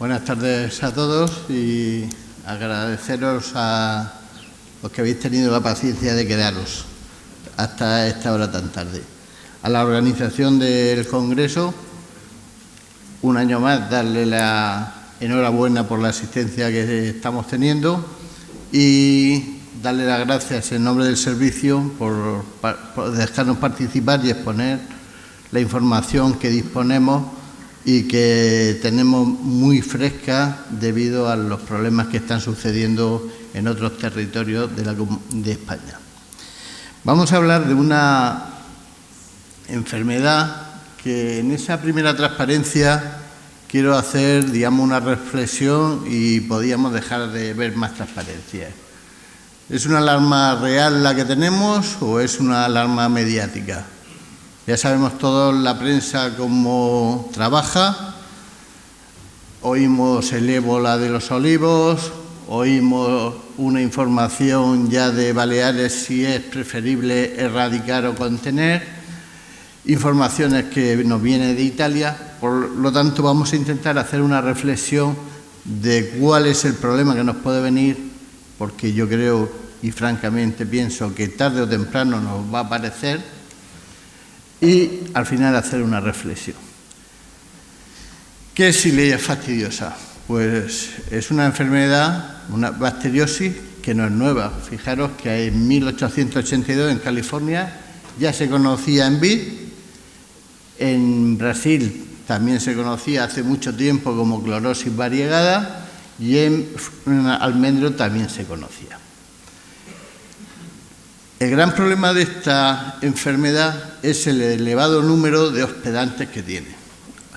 Buenas tardes a todos y agradeceros a los que habéis tenido la paciencia de quedaros hasta esta hora tan tarde. A la organización del Congreso, un año más, darle la enhorabuena por la asistencia que estamos teniendo y darle las gracias en nombre del servicio por dejarnos participar y exponer la información que disponemos y que tenemos muy fresca debido a los problemas que están sucediendo en otros territorios de España. Vamos a hablar de una enfermedad que en esa primera transparencia quiero hacer, digamos, una reflexión y podíamos dejar de ver más transparencia. ¿Es una alarma real la que tenemos o es una alarma mediática? Ya sabemos todos la prensa cómo trabaja, oímos el ébola de los olivos, oímos una información ya de Baleares si es preferible erradicar o contener, informaciones que nos vienen de Italia. Por lo tanto, vamos a intentar hacer una reflexión de cuál es el problema que nos puede venir, porque yo creo y francamente pienso que tarde o temprano nos va a aparecer, y al final hacer una reflexión. ¿Qué es Xylella fastidiosa? Pues es una enfermedad, una bacteriosis que no es nueva. Fijaros que en 1882 en California ya se conocía en vid, en Brasil también se conocía hace mucho tiempo como clorosis variegada y en almendro también se conocía. El gran problema de esta enfermedad es el elevado número de hospedantes que tiene,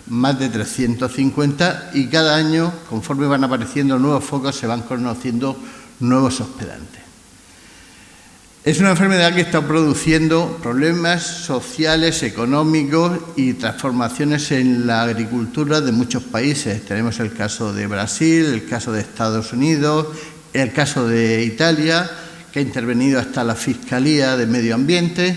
más de 350, y cada año, conforme van apareciendo nuevos focos, se van conociendo nuevos hospedantes. Es una enfermedad que está produciendo problemas sociales, económicos y transformaciones en la agricultura de muchos países. Tenemos el caso de Brasil, el caso de Estados Unidos, el caso de Italia, que ha intervenido hasta la Fiscalía de Medio Ambiente,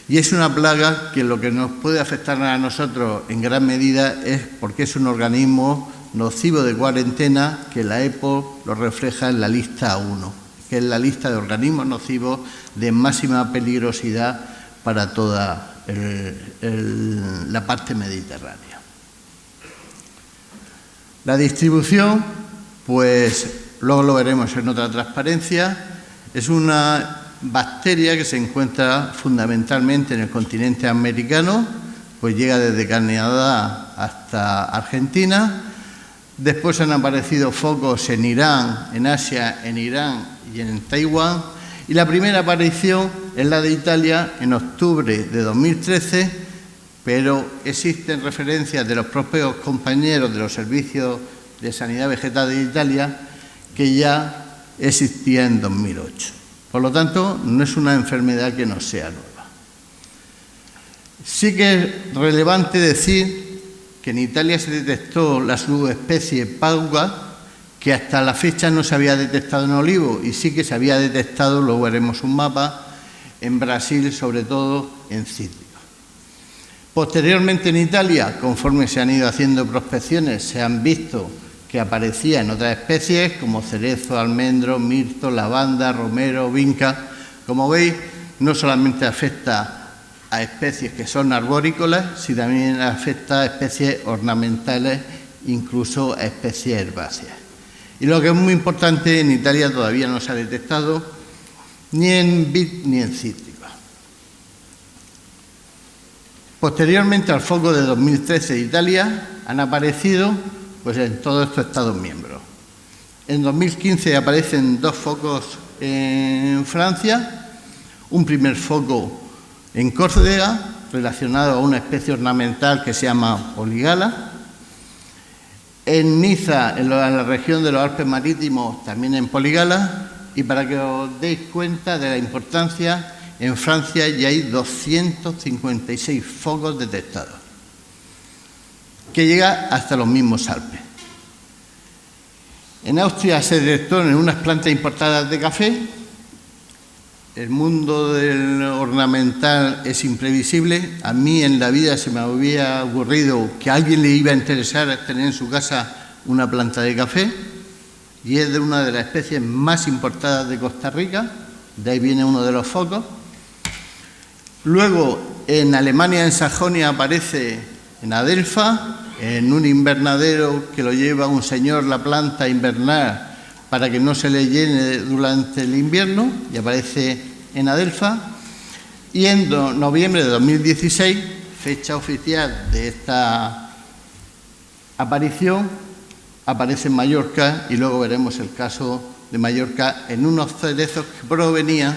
y es una plaga que lo que nos puede afectar a nosotros en gran medida es porque es un organismo nocivo de cuarentena que la EPO lo refleja en la lista 1, que es la lista de organismos nocivos de máxima peligrosidad para toda la parte mediterránea. La distribución, pues luego lo veremos en otra transparencia. Es una bacteria que se encuentra fundamentalmente en el continente americano, pues llega desde Canadá hasta Argentina. Después han aparecido focos en Irán, en Asia, en Irán y en Taiwán. Y la primera aparición es la de Italia en octubre de 2013, pero existen referencias de los propios compañeros de los servicios de sanidad vegetal de Italia que ya existía en 2008. Por lo tanto, no es una enfermedad que no sea nueva. Sí que es relevante decir que en Italia se detectó la subespecie Pauga, que hasta la fecha no se había detectado en olivo, y sí que se había detectado, luego veremos un mapa, en Brasil, sobre todo en cítricos. Posteriormente en Italia, conforme se han ido haciendo prospecciones, se han visto que aparecía en otras especies como cerezo, almendro, mirto, lavanda, romero, vinca. Como veis, no solamente afecta a especies que son arborícolas, sino también afecta a especies ornamentales, incluso a especies herbáceas. Y lo que es muy importante, en Italia todavía no se ha detectado ni en vid ni en cítrica. Posteriormente al foco de 2013 de Italia han aparecido pues en todos estos Estados miembros. En 2015 aparecen 2 focos en Francia, un primer foco en Córcega, relacionado a una especie ornamental que se llama Poligala. En Niza, en la región de los Alpes Marítimos, también en Poligala. Y para que os deis cuenta de la importancia, en Francia ya hay 256 focos detectados, que llega hasta los mismos Alpes. En Austria se detectó en unas plantas importadas de café. El mundo del ornamental es imprevisible. A mí en la vida se me había ocurrido que a alguien le iba a interesar tener en su casa una planta de café y es de una de las especies más importadas de Costa Rica, de ahí viene uno de los focos. Luego, en Alemania, en Sajonia, aparece en Adelfa, en un invernadero que lo lleva un señor la planta a invernar para que no se le llene durante el invierno, y aparece en Adelfa. Y en noviembre de 2016, fecha oficial de esta aparición, aparece en Mallorca, y luego veremos el caso de Mallorca en unos cerezos que provenían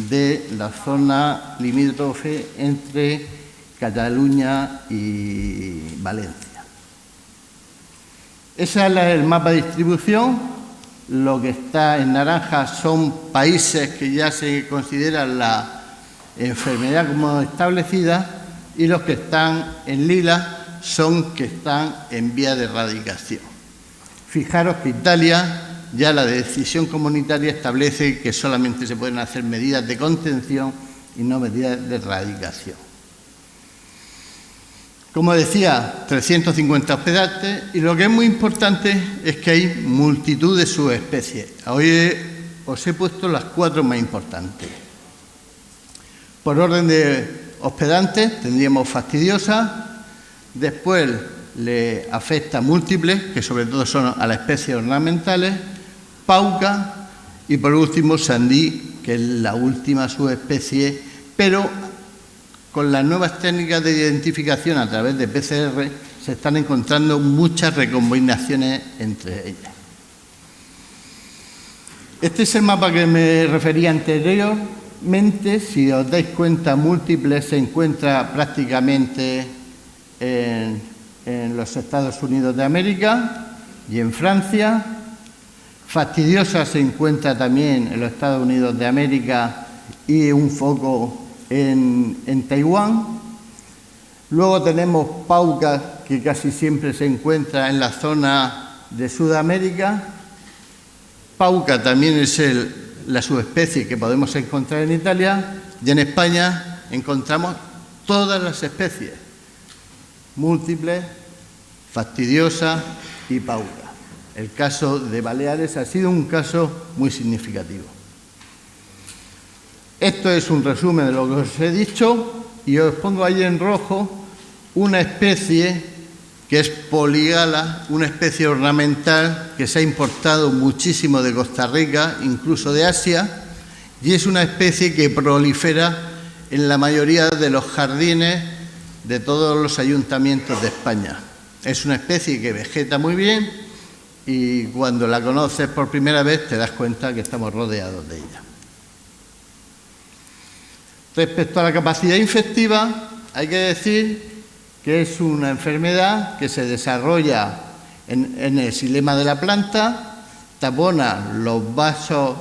de la zona limítrofe entre Cataluña y Valencia. Ese es el mapa de distribución. Lo que está en naranja son países que ya se consideran la enfermedad como establecida, y los que están en lila son que están en vía de erradicación. Fijaros que Italia, ya la decisión comunitaria establece que solamente se pueden hacer medidas de contención y no medidas de erradicación. Como decía, 350 hospedantes, y lo que es muy importante es que hay multitud de subespecies. Hoy os he puesto las 4 más importantes. Por orden de hospedantes tendríamos fastidiosa, después le afecta múltiples, que sobre todo son a las especies ornamentales, pauca y por último sandí, que es la última subespecie, pero con las nuevas técnicas de identificación a través de PCR se están encontrando muchas recombinaciones entre ellas. Este es el mapa que me refería anteriormente. Si os dais cuenta, múltiples se encuentra prácticamente en los Estados Unidos de América y en Francia. Fastidiosa se encuentra también en los Estados Unidos de América y un foco en Taiwán. Luego tenemos pauca, que casi siempre se encuentra en la zona de Sudamérica. Pauca también es la subespecie que podemos encontrar en Italia, y en España encontramos todas las especies, múltiples, fastidiosa y pauca. El caso de Baleares ha sido un caso muy significativo. Esto es un resumen de lo que os he dicho, y os pongo ahí en rojo una especie que es Polygala, una especie ornamental que se ha importado muchísimo de Costa Rica, incluso de Asia, y es una especie que prolifera en la mayoría de los jardines de todos los ayuntamientos de España. Es una especie que vegeta muy bien y cuando la conoces por primera vez te das cuenta que estamos rodeados de ella. Respecto a la capacidad infectiva, hay que decir que es una enfermedad que se desarrolla en el xilema de la planta, tapona los vasos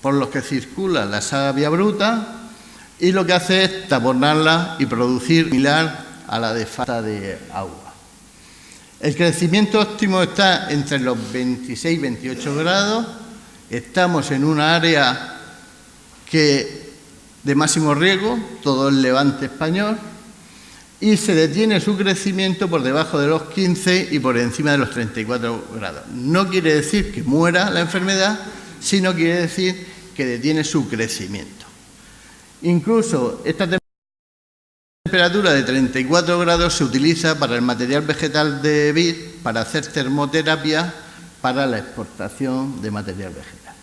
por los que circula la savia bruta, y lo que hace es taponarla y producir similar a la de falta de agua. El crecimiento óptimo está entre los 26 y 28 grados. Estamos en un área de máximo riesgo, todo el levante español, y se detiene su crecimiento por debajo de los 15 y por encima de los 34 grados. No quiere decir que muera la enfermedad, sino quiere decir que detiene su crecimiento. Incluso esta temperatura de 34 grados se utiliza para el material vegetal de vid, para hacer termoterapia para la exportación de material vegetal.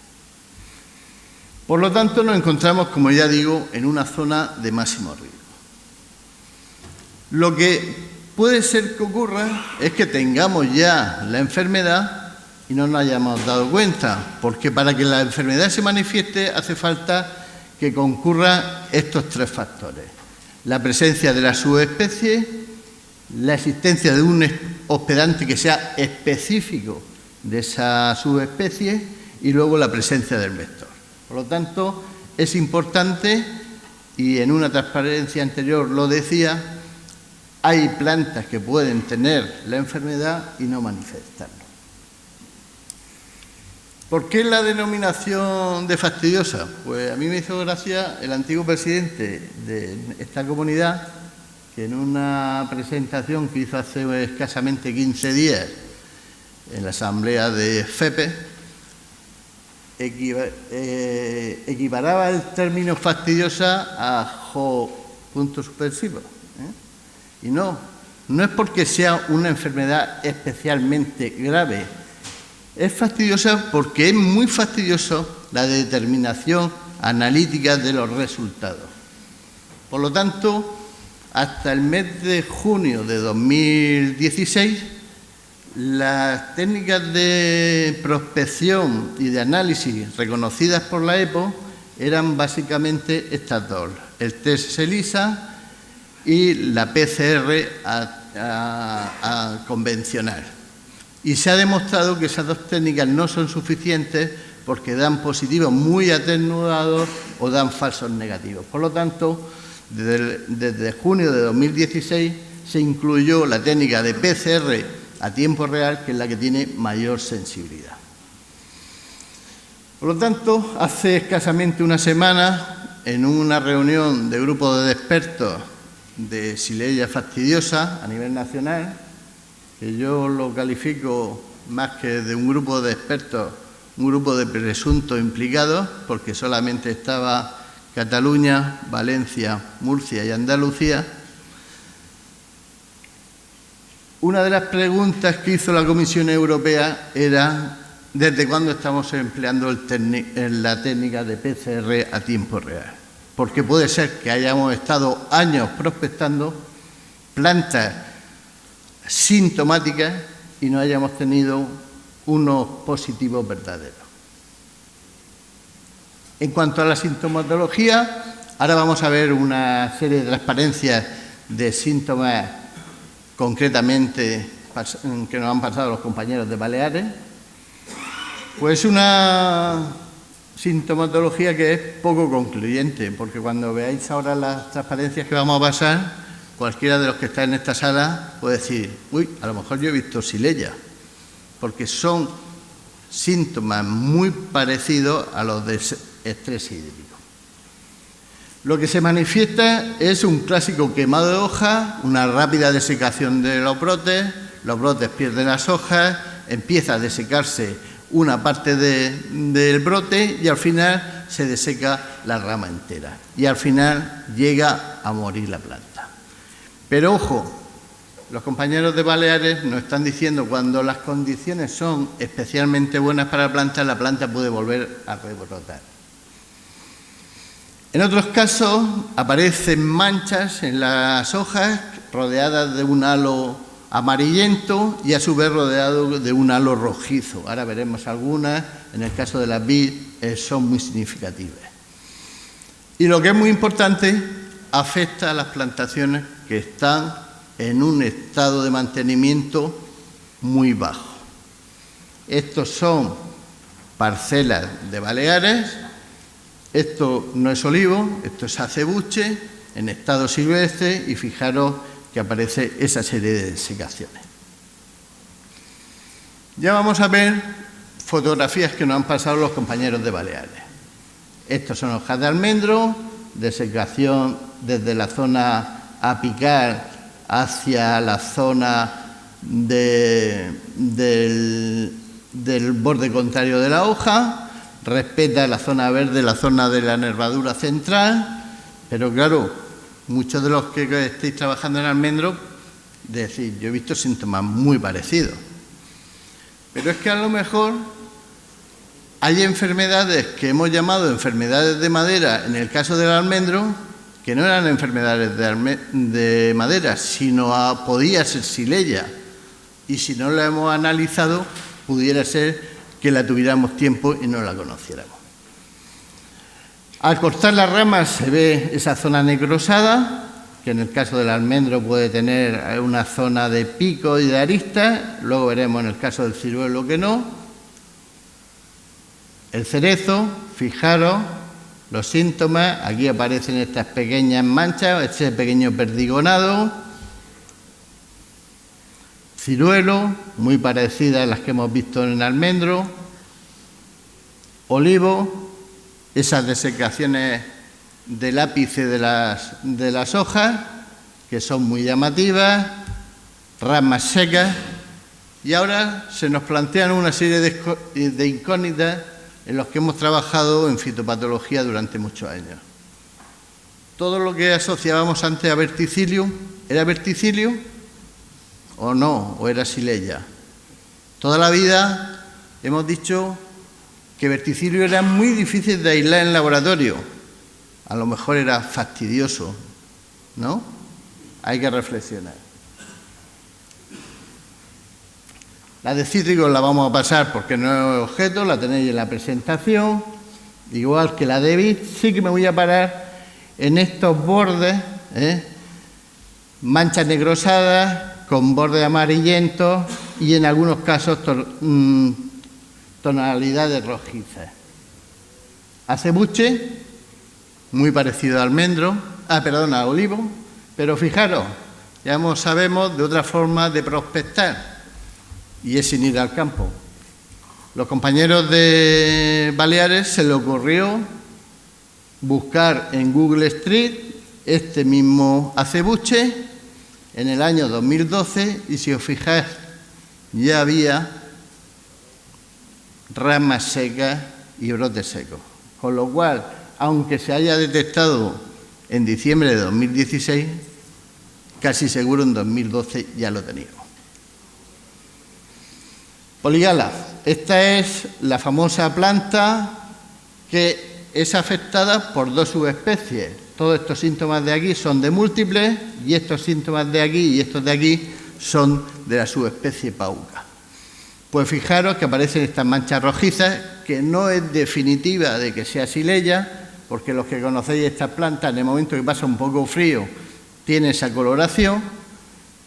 Por lo tanto, nos encontramos, como ya digo, en una zona de máximo riesgo. Lo que puede ser que ocurra es que tengamos ya la enfermedad y no nos hayamos dado cuenta, porque para que la enfermedad se manifieste hace falta que concurran estos 3 factores: la presencia de la subespecie, la existencia de un hospedante que sea específico de esa subespecie y luego la presencia del vector. Por lo tanto, es importante, y en una transparencia anterior lo decía, hay plantas que pueden tener la enfermedad y no manifestarlo. ¿Por qué la denominación de fastidiosa? Pues a mí me hizo gracia el antiguo presidente de esta comunidad, que que en una presentación que hizo hace escasamente 15 días en la asamblea de FEPE, equiparaba el término fastidiosa a puntos suspensivos. Y no es porque sea una enfermedad especialmente grave. Es fastidiosa porque es muy fastidioso la determinación analítica de los resultados. Por lo tanto, hasta el mes de junio de 2016, las técnicas de prospección y de análisis reconocidas por la EPO eran básicamente estas dos: el test ELISA y la PCR convencional. Y se ha demostrado que esas dos técnicas no son suficientes porque dan positivos muy atenuados o dan falsos negativos. Por lo tanto, desde junio de 2016 se incluyó la técnica de PCR a tiempo real, que es la que tiene mayor sensibilidad. Por lo tanto, hace escasamente una semana, en una reunión de grupo de expertos de Xylella fastidiosa a nivel nacional, que yo lo califico más que de un grupo de expertos, un grupo de presuntos implicados, porque solamente estaba Cataluña, Valencia, Murcia y Andalucía. Una de las preguntas que hizo la Comisión Europea era: ¿desde cuándo estamos empleando la técnica de PCR a tiempo real? Porque puede ser que hayamos estado años prospectando plantas sintomáticas y no hayamos tenido unos positivos verdaderos. En cuanto a la sintomatología, ahora vamos a ver una serie de transparencias de síntomas concretamente que nos han pasado los compañeros de Baleares. Pues una sintomatología que es poco concluyente, porque cuando veáis ahora las transparencias que vamos a pasar, cualquiera de los que está en esta sala puede decir: uy, a lo mejor yo he visto Xylella, porque son síntomas muy parecidos a los de estrés hídrico. Lo que se manifiesta es un clásico quemado de hojas, una rápida desecación de los brotes pierden las hojas, empieza a desecarse una parte del brote y al final se deseca la rama entera y al final llega a morir la planta. Pero ojo, los compañeros de Baleares nos están diciendo: cuando las condiciones son especialmente buenas para la planta puede volver a rebrotar. En otros casos aparecen manchas en las hojas rodeadas de un halo amarillento y a su vez rodeado de un halo rojizo. Ahora veremos algunas, en el caso de las vid son muy significativas. Y lo que es muy importante, afecta a las plantaciones que están en un estado de mantenimiento muy bajo. Estos son parcelas de Baleares. Esto no es olivo, esto es acebuche en estado silvestre y fijaros que aparece esa serie de desecaciones. Ya vamos a ver fotografías que nos han pasado los compañeros de Baleares. Estos son hojas de almendro, desecación desde la zona apical hacia la zona del borde contrario de la hoja. Respeta la zona verde, la zona de la nervadura central, pero claro, muchos de los que estéis trabajando en almendro decís: yo he visto síntomas muy parecidos. Pero es que a lo mejor hay enfermedades que hemos llamado enfermedades de madera, en el caso del almendro, que no eran enfermedades de madera, sino podía ser Xylella. Y si no la hemos analizado, pudiera ser que la tuviéramos tiempo y no la conociéramos. Al cortar las ramas se ve esa zona necrosada, que en el caso del almendro puede tener una zona de pico y de arista. Luego veremos en el caso del ciruelo que no. El cerezo, fijaros los síntomas, aquí aparecen estas pequeñas manchas, este pequeño perdigonado. Ciruelo, muy parecida a las que hemos visto en el almendro. Olivo, esas desecaciones del ápice de las hojas, que son muy llamativas, ramas secas, y ahora se nos plantean una serie de incógnitas en los que hemos trabajado en fitopatología durante muchos años. Todo lo que asociábamos antes a verticillium, ¿era verticillium o no? ¿O era xylella? Toda la vida hemos dicho que verticillium era muy difícil de aislar en laboratorio. A lo mejor era fastidioso, ¿no? Hay que reflexionar. La de cítricos la vamos a pasar porque no es objeto, la tenéis en la presentación. Igual que la de vid, sí que me voy a parar en estos bordes, manchas negrosadas con bordes amarillentos y en algunos casos tonalidades rojizas. Acebuche, muy parecido al almendro, al olivo, pero fijaros, ya sabemos de otra forma de prospectar, y es sin ir al campo. Los compañeros de Baleares se les ocurrió buscar en Google Street este mismo acebuche en el año 2012 y si os fijáis ya había ramas secas y brotes secos. Con lo cual, aunque se haya detectado en diciembre de 2016, casi seguro en 2012 ya lo teníamos. Poligala. Esta es la famosa planta que es afectada por dos subespecies. Todos estos síntomas de aquí son de múltiples y estos síntomas de aquí y estos de aquí son de la subespecie pauca. Pues fijaros que aparecen estas manchas rojizas, que no es definitiva de que sea xylella, porque los que conocéis estas plantas, en el momento que pasa un poco frío, tiene esa coloración,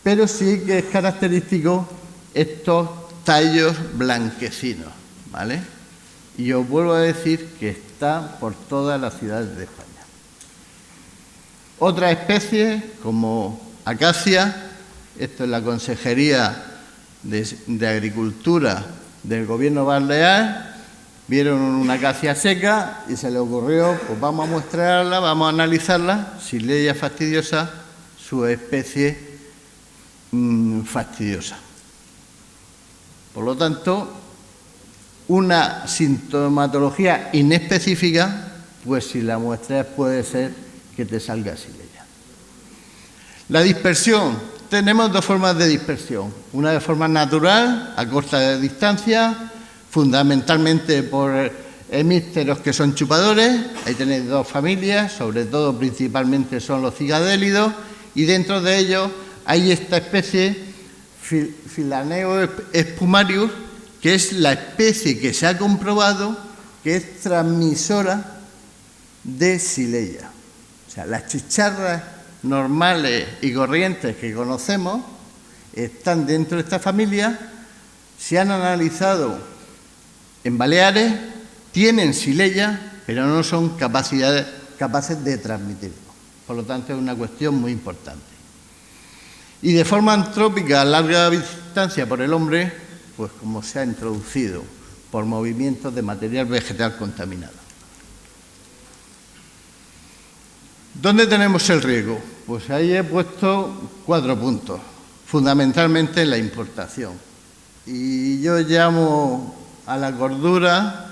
pero sí que es característico estos tallos blanquecinos, ¿vale? Y os vuelvo a decir que está por todas las ciudades de España. Otras especies, como acacia, esto es la Consejería de Agricultura del Gobierno balear, vieron una acacia seca y se les ocurrió, pues vamos a muestrarla, vamos a analizarla, xylella fastidiosa, su especie fastidiosa. Por lo tanto, una sintomatología inespecífica, pues si la muestras puede ser que te salga xylella. La dispersión. Tenemos dos formas de dispersión. Una de forma natural, a corta distancia, fundamentalmente por hemípteros que son chupadores. Ahí tenéis dos familias, sobre todo principalmente son los cigadélidos, y dentro de ellos hay esta especie Philaeneo spumarius, que es la especie que se ha comprobado que es transmisora de xylella. O sea, las chicharras normales y corrientes que conocemos están dentro de esta familia, se han analizado en Baleares, tienen xylella, pero no son capaces de transmitirlo. Por lo tanto, es una cuestión muy importante. Y de forma antrópica a larga distancia por el hombre, pues como se ha introducido por movimientos de material vegetal contaminado. ¿Dónde tenemos el riesgo? Pues ahí he puesto 4 puntos, fundamentalmente en la importación. Y yo llamo a la cordura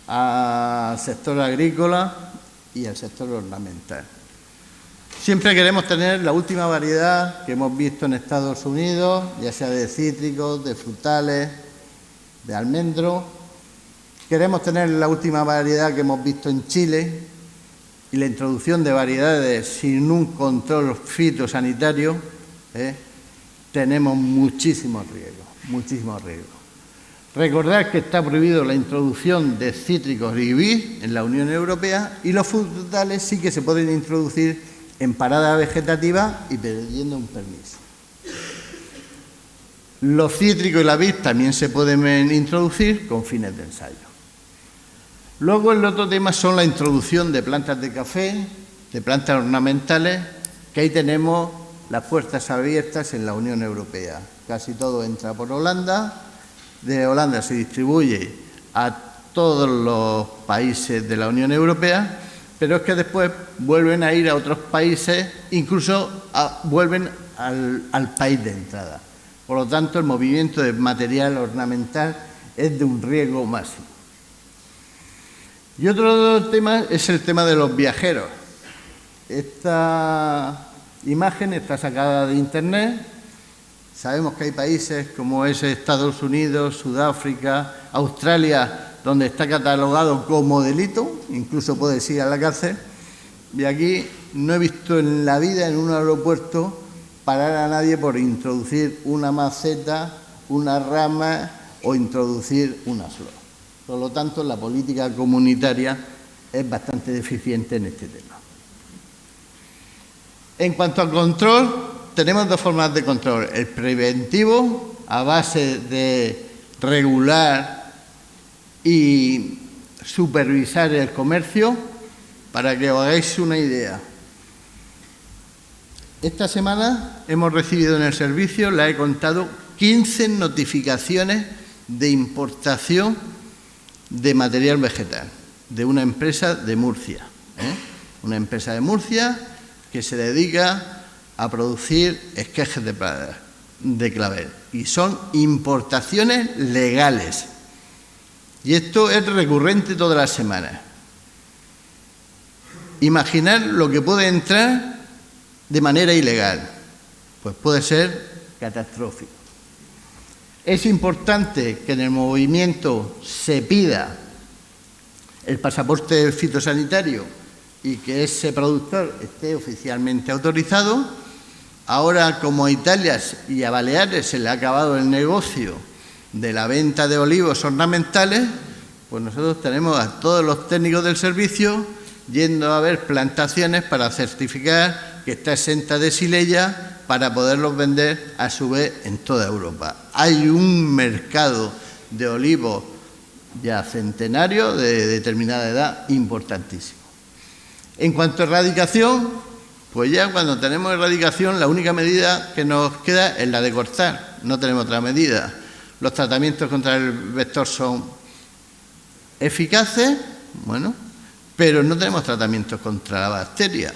al sector agrícola y al sector ornamental. Siempre queremos tener la última variedad que hemos visto en Estados Unidos, ya sea de cítricos, de frutales, de almendros. Queremos tener la última variedad que hemos visto en Chile y la introducción de variedades sin un control fitosanitario. Tenemos muchísimos riesgos. Recordad que está prohibido la introducción de cítricos y vid en la Unión Europea y los frutales sí que se pueden introducir en parada vegetativa y pidiendo un permiso. Los cítricos y la vid también se pueden introducir con fines de ensayo. Luego el otro tema son la introducción de plantas de café, de plantas ornamentales, que ahí tenemos las puertas abiertas en la Unión Europea. Casi todo entra por Holanda, de Holanda se distribuye a todos los países de la Unión Europea pero es que después vuelven a ir a otros países, incluso vuelven al país de entrada. Por lo tanto, el movimiento de material ornamental es de un riesgo máximo. Y otro tema es el tema de los viajeros. Esta imagen está sacada de Internet. Sabemos que hay países como es Estados Unidos, Sudáfrica, Australia, donde está catalogado como delito, incluso puedes ir a la cárcel. Y aquí no he visto en la vida en un aeropuerto parar a nadie por introducir una maceta, una rama o introducir una flor. Por lo tanto, la política comunitaria es bastante deficiente en este tema. En cuanto al control, tenemos dos formas de control. El preventivo, a base de regular y supervisar el comercio. Para que os hagáis una idea, esta semana hemos recibido en el servicio, la he contado, 15 notificaciones de importación de material vegetal de una empresa de Murcia. Una empresa de Murcia que se dedica a producir esquejes de clavel. Y son importaciones legales. Y esto es recurrente todas las semanas. Imaginar lo que puede entrar de manera ilegal, pues puede ser catastrófico. Es importante que en el movimiento se pida el pasaporte fitosanitario y que ese productor esté oficialmente autorizado. Ahora, como a Italia y a Baleares se le ha acabado el negocio de la venta de olivos ornamentales, pues nosotros tenemos a todos los técnicos del servicio yendo a ver plantaciones para certificar que está exenta de xylella para poderlos vender a su vez en toda Europa. Hay un mercado de olivos ya centenario de determinada edad importantísimo. En cuanto a erradicación, pues ya cuando tenemos erradicación la única medida que nos queda es la de cortar, no tenemos otra medida. Los tratamientos contra el vector son eficaces, bueno, pero no tenemos tratamientos contra la bacteria.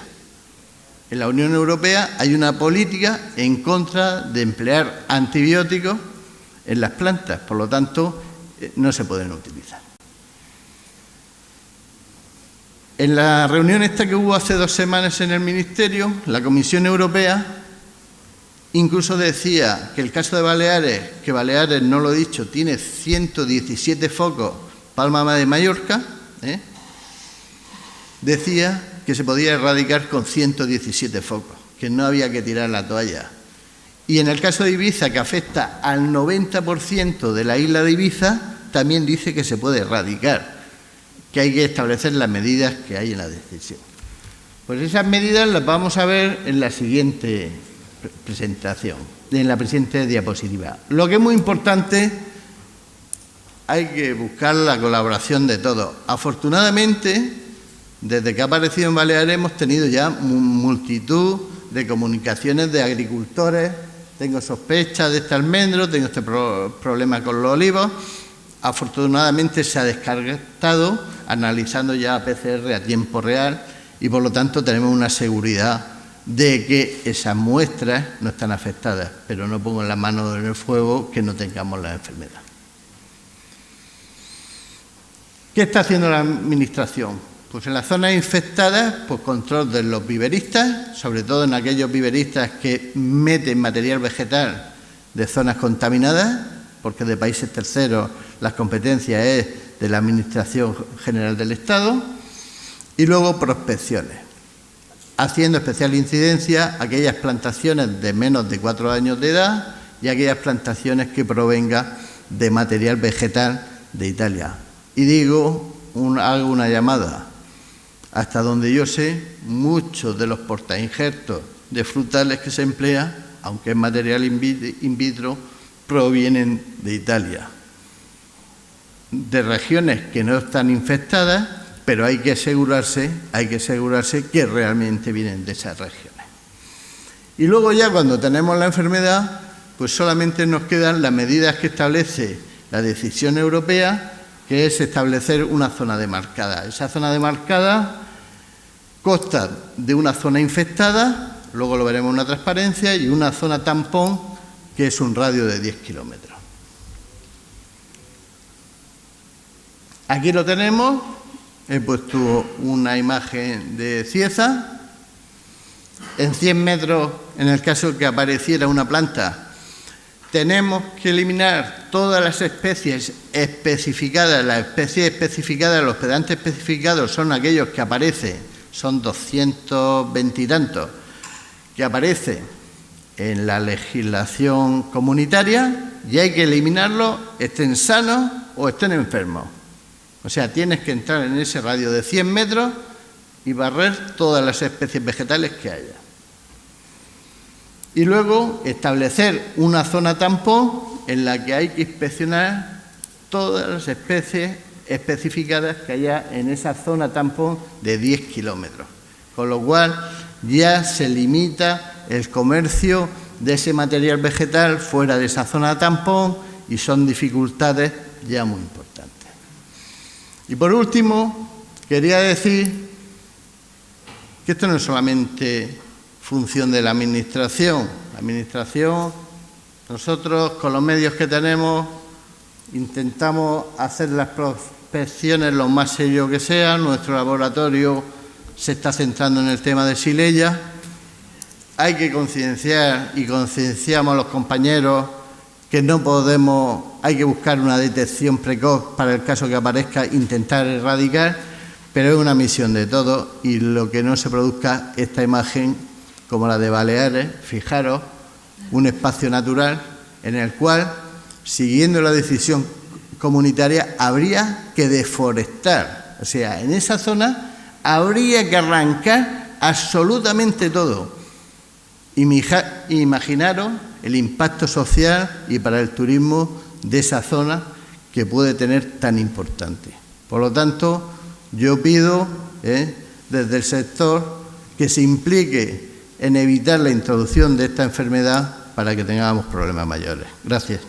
En la Unión Europea hay una política en contra de emplear antibióticos en las plantas, por lo tanto, no se pueden utilizar. En la reunión esta que hubo hace 2 semanas en el Ministerio, la Comisión Europea incluso decía que el caso de Baleares, que Baleares, no lo he dicho, tiene 117 focos, Palma de Mallorca, decía que se podía erradicar con 117 focos, que no había que tirar la toalla. Y en el caso de Ibiza, que afecta al 90% de la isla de Ibiza, también dice que se puede erradicar, que hay que establecer las medidas que hay en la decisión. Pues esas medidas las vamos a ver en la siguiente presentación, en la siguiente diapositiva. Lo que es muy importante, hay que buscar la colaboración de todos. Afortunadamente, desde que ha aparecido en Baleares hemos tenido ya multitud de comunicaciones de agricultores. Tengo sospechas de este almendro, tengo este problema con los olivos. Afortunadamente se ha descartado analizando ya PCR a tiempo real y por lo tanto tenemos una seguridad de que esas muestras no están afectadas, pero no pongo la mano en el fuego que no tengamos la enfermedad. ¿Qué está haciendo la Administración? Pues en las zonas infectadas, pues control de los viveristas, sobre todo en aquellos viveristas que meten material vegetal de zonas contaminadas, porque de países terceros las competencias es de la Administración General del Estado, y luego prospecciones, haciendo especial incidencia a aquellas plantaciones de menos de 4 años de edad y aquellas plantaciones que provengan de material vegetal de Italia. Y digo, hago una llamada. Hasta donde yo sé, muchos de los portainjertos de frutales que se emplean, aunque es material in vitro, provienen de Italia. De regiones que no están infectadas, pero hay que asegurarse que realmente vienen de esas regiones. Y luego ya cuando tenemos la enfermedad, pues solamente nos quedan las medidas que establece la decisión europea, que es establecer una zona demarcada. Esa zona demarcada consta de una zona infectada, luego lo veremos en una transparencia, y una zona tampón, que es un radio de 10 kilómetros. Aquí lo tenemos, he puesto una imagen de Cieza. En 100 metros, en el caso que apareciera una planta, tenemos que eliminar todas las especies especificadas. Las especies especificadas, los hospedantes especificados son aquellos que aparecen, son 220 y tantos, que aparecen en la legislación comunitaria, y hay que eliminarlos, estén sanos o estén enfermos. O sea, tienes que entrar en ese radio de 100 metros y barrer todas las especies vegetales que haya. Y luego establecer una zona tampón en la que hay que inspeccionar todas las especies especificadas que haya en esa zona tampón de 10 kilómetros. Con lo cual ya se limita el comercio de ese material vegetal fuera de esa zona tampón, y son dificultades ya muy importantes. Y por último, quería decir que esto no es solamente función de la Administración. La Administración, nosotros con los medios que tenemos, intentamos hacer las prospecciones lo más serio que sea. Nuestro laboratorio se está centrando en el tema de Xylella. Hay que concienciar, y concienciamos a los compañeros, que no podemos, hay que buscar una detección precoz para el caso que aparezca, intentar erradicar, pero es una misión de todos, y lo que no se produzca esta imagen como la de Baleares. Fijaros, un espacio natural en el cual, siguiendo la decisión comunitaria, habría que deforestar. O sea, en esa zona habría que arrancar absolutamente todo. Imaginaros el impacto social y para el turismo de esa zona que puede tener tan importante. Por lo tanto, yo pido desde el sector que se implique en evitar la introducción de esta enfermedad para que tengamos problemas mayores. Gracias.